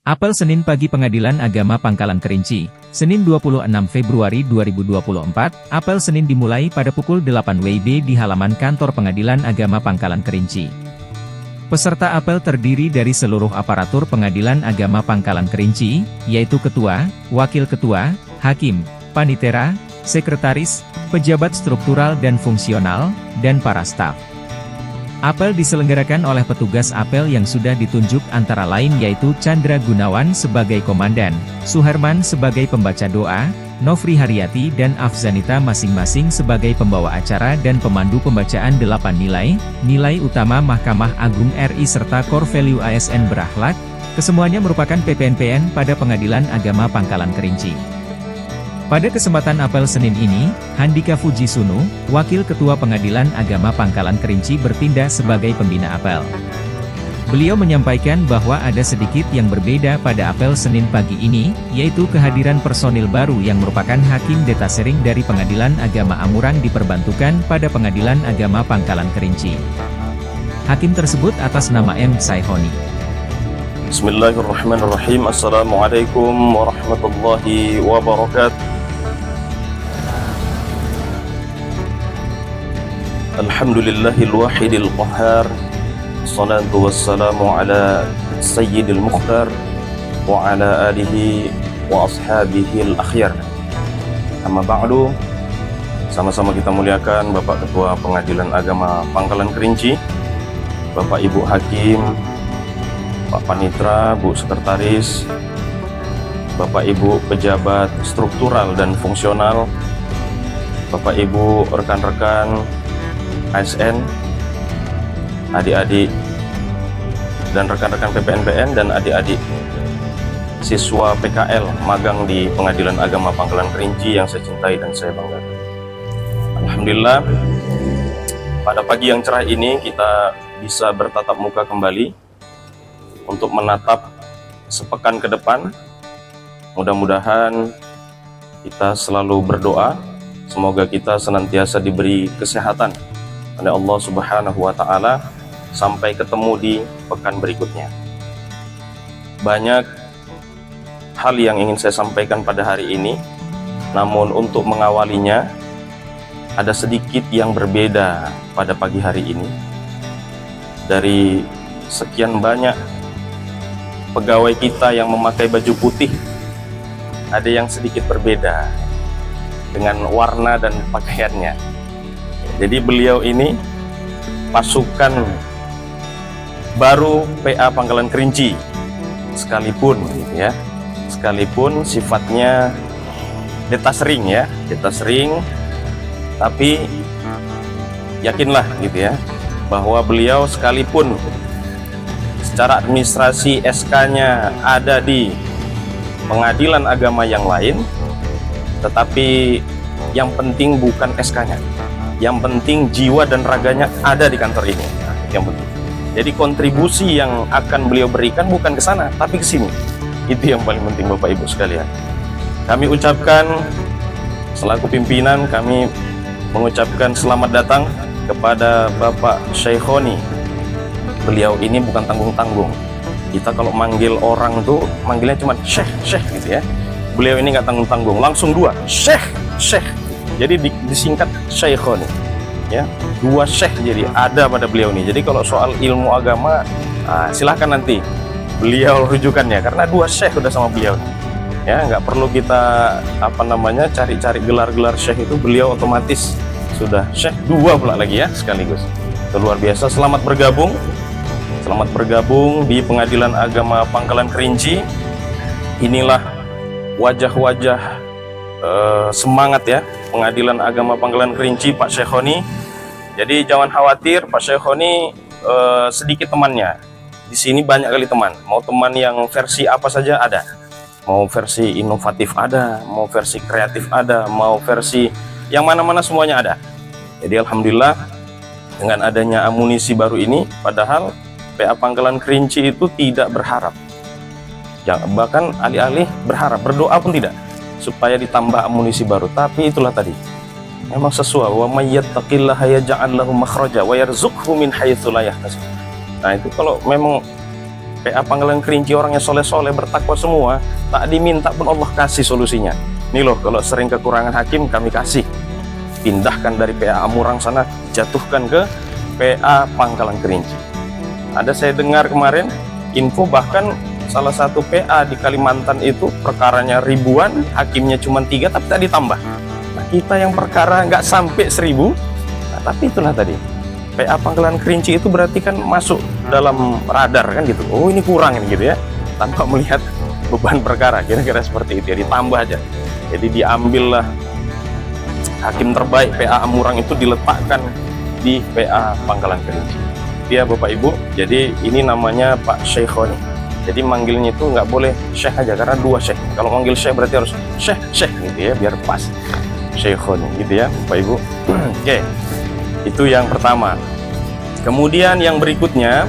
Apel Senin pagi Pengadilan Agama Pangkalan Kerinci, Senin 26 Februari 2024, apel Senin dimulai pada pukul 8 WIB di halaman kantor Pengadilan Agama Pangkalan Kerinci. Peserta apel terdiri dari seluruh aparatur Pengadilan Agama Pangkalan Kerinci, yaitu ketua, wakil ketua, hakim, panitera, sekretaris, pejabat struktural dan fungsional, dan para staf. Apel diselenggarakan oleh petugas apel yang sudah ditunjuk antara lain yaitu Chandra Gunawan sebagai komandan, Suherman sebagai pembaca doa, Nofri Haryati dan Afzanita masing-masing sebagai pembawa acara dan pemandu pembacaan 8 nilai utama Mahkamah Agung RI serta core value ASN berakhlak, kesemuanya merupakan PPNPN pada Pengadilan Agama Pangkalan Kerinci. Pada kesempatan apel Senin ini, Handika Fujisuno, Wakil Ketua Pengadilan Agama Pangkalan Kerinci bertindak sebagai pembina apel. Beliau menyampaikan bahwa ada sedikit yang berbeda pada apel Senin pagi ini, yaitu kehadiran personil baru yang merupakan Hakim Detasering dari Pengadilan Agama Amurang diperbantukan pada Pengadilan Agama Pangkalan Kerinci. Hakim tersebut atas nama M. Saihoni. Bismillahirrahmanirrahim. Assalamualaikum warahmatullahi wabarakatuh. Alhamdulillahil wahidil qahhar. Assalatu wassalamu ala sayyidil mukhtar wa ala alihi wa ashabihil akhyar. Amma ba'du. Sama-sama kita muliakan Bapak Ketua Pengadilan Agama Pangkalan Kerinci, Bapak Ibu Hakim, Pak Panitra, Bu Sekretaris, Bapak Ibu pejabat struktural dan fungsional, Bapak Ibu rekan-rekan ASN, adik-adik dan rekan-rekan PPNPN dan adik-adik siswa PKL magang di Pengadilan Agama Pangkalan Kerinci yang saya cintai dan saya banggakan. Alhamdulillah, pada pagi yang cerah ini kita bisa bertatap muka kembali untuk menatap sepekan ke depan. Mudah-mudahan kita selalu berdoa, semoga kita senantiasa diberi kesehatan oleh Allah Subhanahu wa Ta'ala sampai ketemu di pekan berikutnya. Banyak hal yang ingin saya sampaikan pada hari ini, namun untuk mengawalinya ada sedikit yang berbeda pada pagi hari ini. Dari sekian banyak pegawai kita yang memakai baju putih, ada yang sedikit berbeda dengan warna dan pakaiannya. Jadi beliau ini pasukan baru PA Pangkalan Kerinci, sekalipun gitu ya, sekalipun sifatnya detasering ya, detasering, tapi yakinlah gitu ya, bahwa beliau sekalipun secara administrasi SK-nya ada di pengadilan agama yang lain, tetapi yang penting bukan SK-nya, yang penting jiwa dan raganya ada di kantor ini. Nah, yang penting. Jadi kontribusi yang akan beliau berikan bukan ke sana, tapi ke sini. Itu yang paling penting Bapak Ibu sekalian. Kami ucapkan selaku pimpinan, kami mengucapkan selamat datang kepada Bapak Saihoni. Beliau ini bukan tanggung-tanggung. Kita kalau manggil orang tuh manggilnya cuma Syekh gitu ya. Beliau ini nggak tanggung-tanggung, langsung dua Syekh. Jadi disingkat Saihoni. Ya, dua Syekh jadi ada pada beliau ini. Jadi kalau soal ilmu agama, silahkan nanti beliau rujukannya karena dua Syekh udah sama beliau. Ya, nggak perlu kita cari-cari gelar-gelar Syekh itu, beliau otomatis sudah Syekh dua pula lagi ya sekaligus. Itu luar biasa. Selamat bergabung di Pengadilan Agama Pangkalan Kerinci. Inilah wajah-wajah semangat ya Pengadilan Agama Pangkalan Kerinci, Pak Saihoni. Jadi jangan khawatir, Pak Saihoni sedikit temannya. Di sini banyak kali teman. Mau teman yang versi apa saja ada. Mau versi inovatif ada, mau versi kreatif ada, mau versi yang mana-mana semuanya ada. Jadi alhamdulillah dengan adanya amunisi baru ini, padahal PA Pangkalan Kerinci itu tidak berharap. Bahkan alih-alih berharap, berdoa pun tidak supaya ditambah amunisi baru, tapi itulah tadi memang sesuai, wa may yattaqillaha yaj'al lahu makhraja wa yarzuqhu min haitsu la yahtasib. Nah, itu kalau memang PA Pangkalan Kerinci orangnya soleh-soleh, bertakwa semua, tak diminta pun Allah kasih solusinya. Nih loh, kalau sering kekurangan hakim kami kasih, pindahkan dari PA Amurang sana, jatuhkan ke PA Pangkalan Kerinci. Ada saya dengar kemarin info bahkan salah satu PA di Kalimantan itu perkaranya ribuan, hakimnya cuma 3 tapi tak ditambah. Nah, kita yang perkara nggak sampai 1000, nah, tapi itulah tadi PA Pangkalan Kerinci itu berarti kan masuk dalam radar kan gitu. Oh ini kurang ini gitu ya, tanpa melihat beban perkara, kira-kira seperti itu ya, ditambah aja. Jadi diambillah hakim terbaik PA Amurang itu diletakkan di PA Pangkalan Kerinci. Ya Bapak Ibu, jadi ini namanya Pak Syekhoni. Jadi manggilnya itu nggak boleh Syekh aja karena 2 Syekh. Kalau manggil Syekh berarti harus Syekh gitu ya, biar pas. Syekhoni gitu ya Bapak Ibu. Oke. Itu yang pertama. Kemudian yang berikutnya,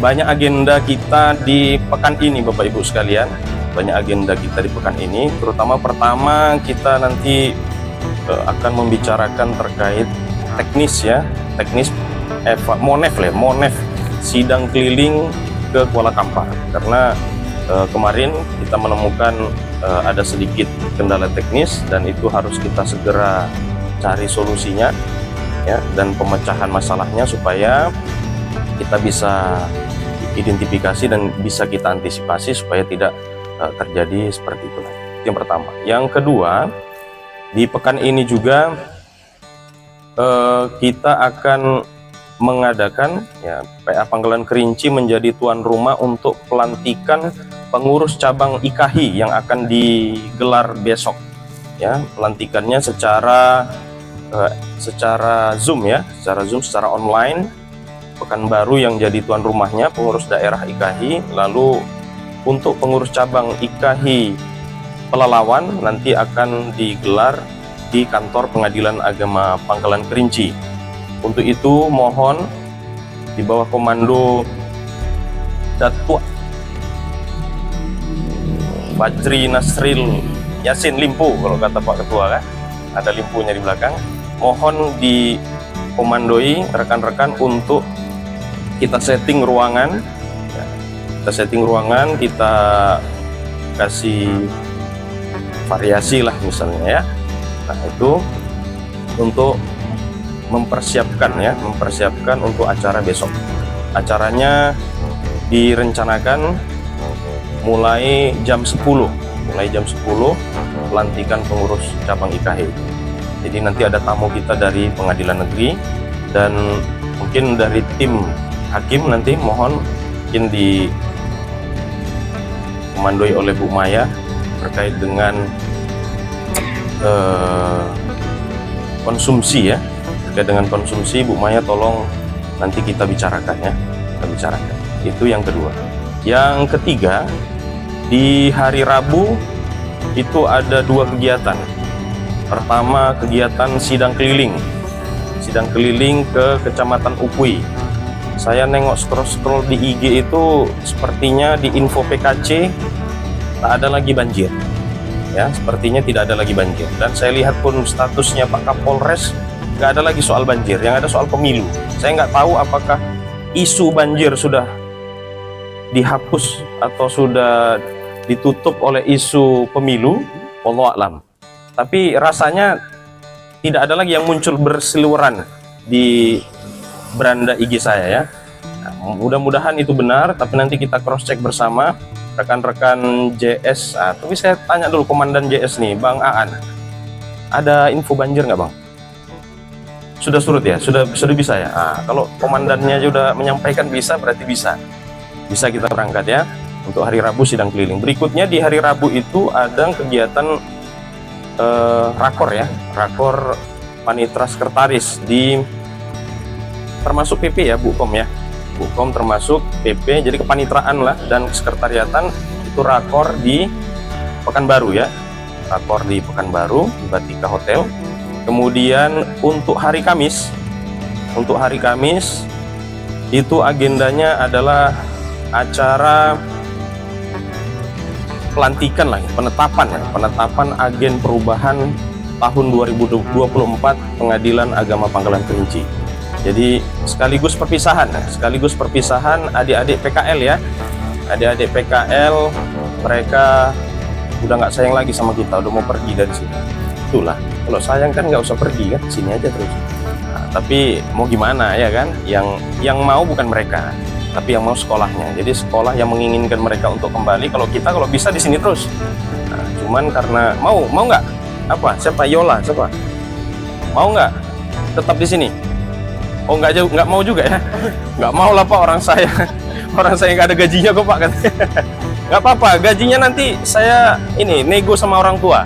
banyak agenda kita di pekan ini Bapak Ibu sekalian. Banyak agenda kita di pekan ini, terutama pertama kita nanti akan membicarakan terkait teknis ya, teknis Monef sidang keliling ke Kuala Kampar. Karena kemarin kita menemukan ada sedikit kendala teknis dan itu harus kita segera cari solusinya ya, dan pemecahan masalahnya supaya kita bisa identifikasi dan bisa kita antisipasi supaya tidak terjadi seperti itu. Yang pertama. Yang kedua, di pekan ini juga kita akan mengadakan ya, PA Pangkalan Kerinci menjadi tuan rumah untuk pelantikan pengurus cabang IKHI yang akan digelar besok ya. Pelantikannya secara Zoom ya, secara online. Pekanbaru yang jadi tuan rumahnya pengurus daerah IKHI, lalu untuk pengurus cabang IKHI Pelalawan nanti akan digelar di kantor Pengadilan Agama Pangkalan Kerinci. Untuk itu mohon di bawah komando Datuk Fajri Nasril Yasin Limpu, kalau kata Pak Ketua kan, ada limpunya di belakang. Mohon dikomandoi rekan-rekan untuk kita setting ruangan ya, kita kasih variasi lah misalnya ya. Nah itu untuk mempersiapkan untuk acara besok. Acaranya direncanakan mulai jam 10 pelantikan pengurus cabang IKHI. Jadi nanti ada tamu kita dari pengadilan negeri dan mungkin dari tim hakim nanti mohon mungkin dikomandoi oleh Bu Maya terkait dengan konsumsi ya. Terkait dengan konsumsi, Bu Maya tolong nanti kita bicarakan ya, Itu yang kedua. Yang ketiga, di hari Rabu itu ada 2 kegiatan. Pertama, kegiatan sidang keliling ke Kecamatan Upui. Saya nengok scroll di IG itu sepertinya di info PKC tak ada lagi banjir ya, sepertinya tidak ada lagi banjir. Dan saya lihat pun statusnya Pak Kapolres nggak ada lagi soal banjir, yang ada soal pemilu. Saya nggak tahu apakah isu banjir sudah dihapus atau sudah ditutup oleh isu pemilu, wallahu a'lam. Tapi rasanya tidak ada lagi yang muncul berseliweran di beranda IG saya ya. Nah, mudah-mudahan itu benar, tapi nanti kita cross check bersama rekan-rekan JS. Tapi saya tanya dulu Komandan JS nih, Bang Aan, ada info banjir nggak Bang? Sudah surut ya? Sudah bisa ya? Kalau komandannya sudah menyampaikan bisa, berarti bisa kita berangkat ya untuk hari Rabu sidang keliling. Berikutnya di hari Rabu itu ada kegiatan rakor ya, rakor panitra sekretaris di termasuk PP ya, Bukom ya, Bukom termasuk PP, jadi kepanitraan lah dan sekretariatan itu rakor di Pekanbaru ya, rakor di Pekanbaru di Batika Hotel. Kemudian untuk hari Kamis itu agendanya adalah acara pelantikan lagi, penetapan agen perubahan tahun 2024 Pengadilan Agama Pangkalan Kerinci. Jadi sekaligus perpisahan adik-adik PKL ya, adik-adik PKL mereka udah nggak sayang lagi sama kita, udah mau pergi dari sini. Itulah, kalau sayang kan nggak usah pergi kan, sini aja terus. Nah, tapi mau gimana ya kan, yang mau bukan mereka, tapi yang mau sekolahnya. Jadi sekolah yang menginginkan mereka untuk kembali. Kalau kita kalau bisa di sini terus. Nah, cuman karena mau nggak? Apa? Siapa? Yola? Siapa? Mau nggak tetap di sini? Oh nggak mau juga ya? Nggak mau lah Pak, orang saya nggak ada gajinya kok Pak. Nggak apa-apa, gajinya nanti saya ini nego sama orang tua.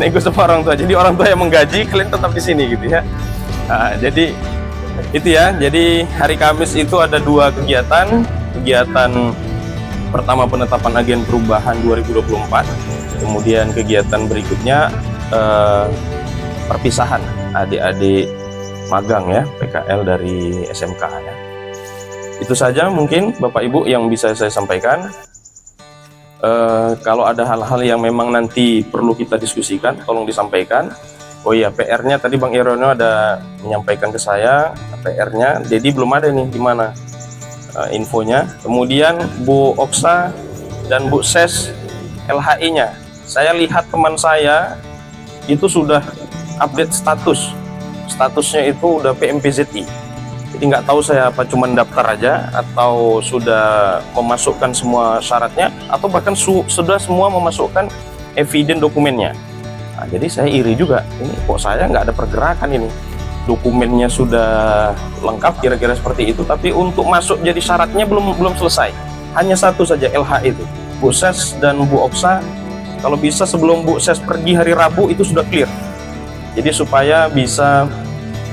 Nego sama orang tua. Jadi orang tua yang menggaji, kalian tetap di sini gitu ya. Nah, jadi itu ya. Jadi hari Kamis itu ada 2 kegiatan. Kegiatan pertama penetapan agen perubahan 2024. Kemudian kegiatan berikutnya perpisahan adik-adik magang ya, PKL dari SMK ya. Itu saja mungkin Bapak Ibu yang bisa saya sampaikan. Kalau ada hal-hal yang memang nanti perlu kita diskusikan, tolong disampaikan. Oh iya, PR-nya tadi Bang Irono ada menyampaikan ke saya, PR-nya, jadi belum ada nih gimana infonya. Kemudian Bu Oksa dan Bu Ses LHI-nya, saya lihat teman saya itu sudah update statusnya itu udah PMPZI. Jadi nggak tahu saya apa cuman daftar aja atau sudah memasukkan semua syaratnya atau bahkan sudah semua memasukkan eviden dokumennya. Nah, jadi saya iri juga, ini kok saya nggak ada pergerakan ini, dokumennya sudah lengkap kira-kira seperti itu, tapi untuk masuk jadi syaratnya belum selesai. Hanya satu saja LH itu, Bu Ses dan Bu Oksa, kalau bisa sebelum Bu Ses pergi hari Rabu itu sudah clear. Jadi supaya bisa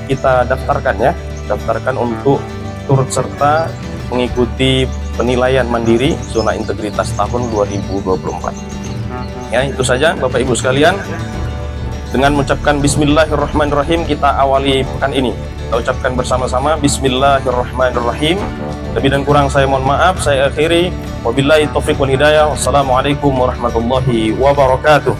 kita daftarkan untuk turut serta mengikuti penilaian mandiri zona integritas tahun 2024. Ya, itu saja Bapak Ibu sekalian. Dengan mengucapkan Bismillahirrahmanirrahim kita awali pekan ini. Kita ucapkan bersama-sama Bismillahirrahmanirrahim. Lebih dan kurang saya mohon maaf, saya akhiri. Wabillahi taufiq wal hidayah. Wassalamualaikum warahmatullahi wabarakatuh.